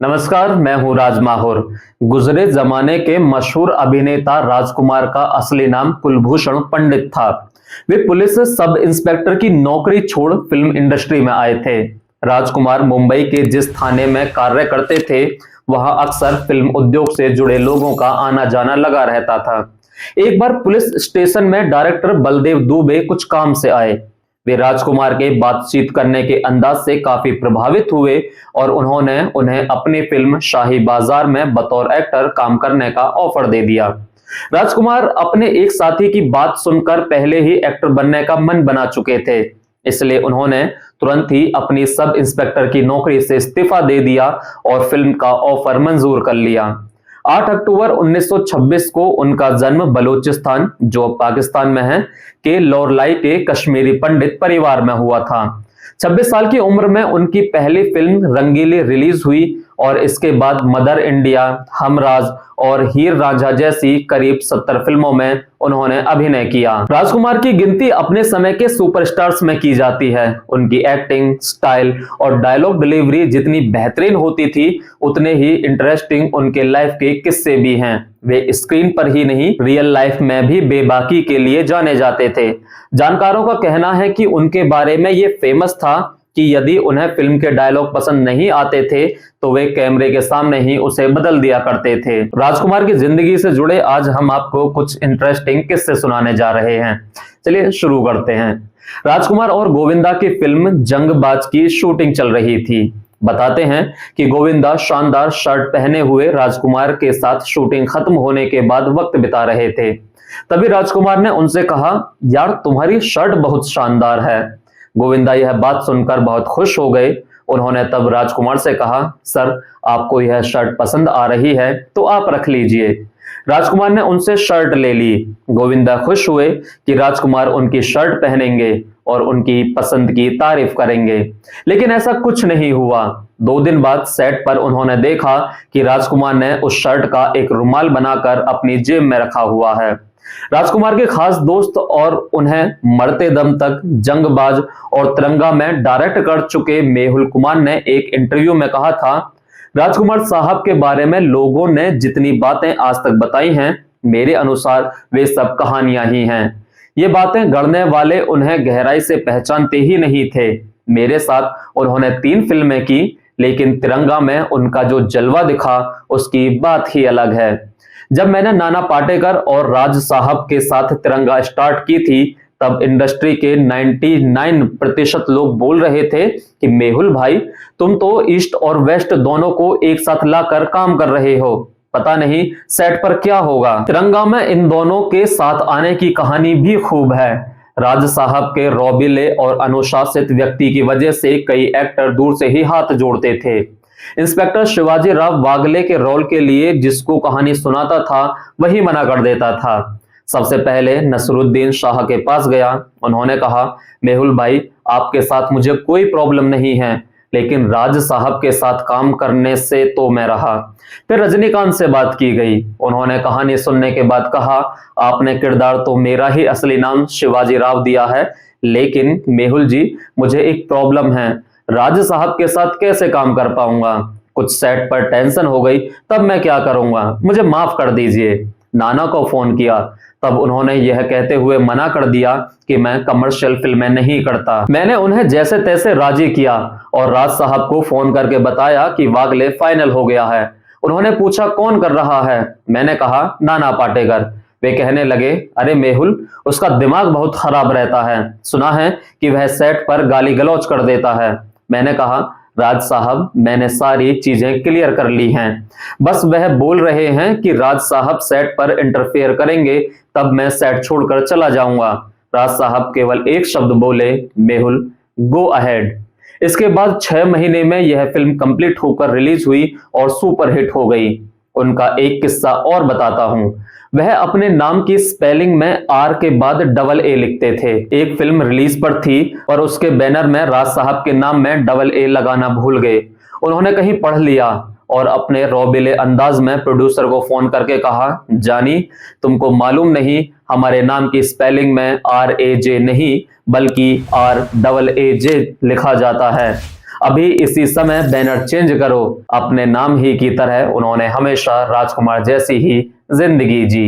नमस्कार, मैं हूं राज माहौर। गुजरे जमाने के मशहूर अभिनेता राजकुमार का असली नाम कुलभूषण पंडित था। वे पुलिस सब इंस्पेक्टर की नौकरी छोड़ फिल्म इंडस्ट्री में आए थे। राजकुमार मुंबई के जिस थाने में कार्य करते थे, वहां अक्सर फिल्म उद्योग से जुड़े लोगों का आना जाना लगा रहता था। एक बार पुलिस स्टेशन में डायरेक्टर बलदेव दुबे कुछ काम से आए। वे राजकुमार के बातचीत करने के अंदाज से काफी प्रभावित हुए और उन्होंने उन्हें अपनी फिल्म शाही बाजार में बतौर एक्टर काम करने का ऑफर दे दिया। राजकुमार अपने एक साथी की बात सुनकर पहले ही एक्टर बनने का मन बना चुके थे, इसलिए उन्होंने तुरंत ही अपनी सब इंस्पेक्टर की नौकरी से इस्तीफा दे दिया और फिल्म का ऑफर मंजूर कर लिया। 8 अक्टूबर 1926 को उनका जन्म बलूचिस्तान, जो पाकिस्तान में है, के लोरलाई के कश्मीरी पंडित परिवार में हुआ था। 26 साल की उम्र में उनकी पहली फिल्म रंगीली रिलीज हुई और इसके बाद मदर इंडिया, हमराज और हीर रांझा जैसी करीब 70 फिल्मों में उन्होंने अभिनय किया। राजकुमार की गिनती अपने समय के सुपरस्टार्स में की जाती है। उनकी एक्टिंग स्टाइल और डायलॉग डिलीवरी जितनी बेहतरीन होती थी, उतने ही इंटरेस्टिंग उनके लाइफ के किस्से भी हैं। वे स्क्रीन पर ही नहीं, रियल लाइफ में भी बेबाकी के लिए जाने जाते थे। जानकारों का कहना है कि उनके बारे में ये फेमस था कि यदि उन्हें फिल्म के डायलॉग पसंद नहीं आते थे तो वे कैमरे के सामने ही उसे बदल दिया करते थे। राजकुमार की जिंदगी से जुड़े आज हम आपको कुछ इंटरेस्टिंग किस्से सुनाने जा रहे हैं। चलिए शुरू करते हैं। राजकुमार और गोविंदा की फिल्म जंगबाज की शूटिंग चल रही थी। बताते हैं कि गोविंदा शानदार शर्ट पहने हुए राजकुमार के साथ शूटिंग खत्म होने के बाद वक्त बिता रहे थे। तभी राजकुमार ने उनसे कहा, यार तुम्हारी शर्ट बहुत शानदार है। गोविंदा यह बात सुनकर बहुत खुश हो गए। उन्होंने तब राजकुमार से कहा, सर आपको यह शर्ट पसंद आ रही है तो आप रख लीजिए। राजकुमार ने उनसे शर्ट ले ली। गोविंदा खुश हुए कि राजकुमार उनकी शर्ट पहनेंगे और उनकी पसंद की तारीफ करेंगे, लेकिन ऐसा कुछ नहीं हुआ। 2 दिन बाद सेट पर उन्होंने देखा कि राजकुमार ने उस शर्ट का एक रुमाल बनाकर अपनी जेब में रखा हुआ है। राजकुमार के खास दोस्त और उन्हें मरते दम तक जंगबाज और तिरंगा में डायरेक्ट कर चुके मेहुल कुमार ने एक इंटरव्यू में कहा था, राजकुमार साहब के बारे में लोगों ने जितनी बातें आज तक बताई हैं, मेरे अनुसार वे सब कहानियां ही हैं। ये बातें गढ़ने वाले उन्हें गहराई से पहचानते ही नहीं थे। मेरे साथ उन्होंने 3 फिल्में की, लेकिन तिरंगा में उनका जो जलवा दिखा उसकी बात ही अलग है। जब मैंने नाना पाटेकर और राज साहब के साथ तिरंगा स्टार्ट की थी, तब इंडस्ट्री के 99% लोग बोल रहे थे कि मेहुल भाई, तुम तो ईस्ट और वेस्ट दोनों को एक साथ लाकर काम कर रहे हो, पता नहीं सेट पर क्या होगा। तिरंगा में इन दोनों के साथ आने की कहानी भी खूब है। राज साहब के रौबीले और अनुशासित व्यक्ति की वजह से कई एक्टर दूर से ही हाथ जोड़ते थे। इंस्पेक्टर शिवाजी राव वागले के रोल के लिए जिसको कहानी सुनाता था, वही मना कर देता था। सबसे पहले नसरुद्दीन शाह के पास गया। उन्होंने कहा, मेहुल भाई आपके साथ मुझे कोई प्रॉब्लम नहीं है, लेकिन राज साहब के साथ काम करने से तो मैं रहा। फिर रजनीकांत से बात की गई। उन्होंने कहानी सुनने के बाद कहा, आपने किरदार तो मेरा ही असली नाम शिवाजी राव दिया है, लेकिन मेहुल जी मुझे एक प्रॉब्लम है, राज साहब के साथ कैसे काम कर पाऊंगा। कुछ सेट पर टेंशन हो गई, तब मैं क्या करूंगा, मुझे माफ कर दीजिए। नाना को फोन किया, तब उन्होंने यह कहते हुए मना कर दिया कि मैं कमर्शियल फिल्में नहीं करता। मैंने उन्हें जैसे तैसे राजी किया और राज साहब को फोन करके बताया कि वागले फाइनल हो गया है। उन्होंने पूछा कौन कर रहा है। मैंने कहा नाना पाटेकर। वे कहने लगे, अरे मेहुल, उसका दिमाग बहुत खराब रहता है, सुना है कि वह सेट पर गाली गलौज कर देता है। मैंने कहा, राज साहब मैंने सारी चीजें क्लियर कर ली हैं, बस वह बोल रहे हैं कि राज साहब सेट पर इंटरफेयर करेंगे, तब मैं सेट छोड़कर चला जाऊंगा। राज साहब केवल एक शब्द बोले, मेहुल गो अहेड। इसके बाद 6 महीने में यह फिल्म कंप्लीट होकर रिलीज हुई और सुपरहिट हो गई। उनका एक किस्सा और बताता हूं। वह अपने नाम की स्पेलिंग में आर के बाद डबल ए लिखते थे। एक फिल्म रिलीज पर थी और उसके बैनर में राज साहब के नाम में डबल ए लगाना भूल गए। उन्होंने कहीं पढ़ लिया और अपने रौबीले अंदाज में प्रोड्यूसर को फोन करके कहा, जानी तुमको मालूम नहीं, हमारे नाम की स्पेलिंग में RAJ नहीं बल्कि RAAJ लिखा जाता है। अभी इसी समय बैनर चेंज करो। अपने नाम ही की तरह उन्होंने हमेशा राजकुमार जैसी ही जिंदगी जी।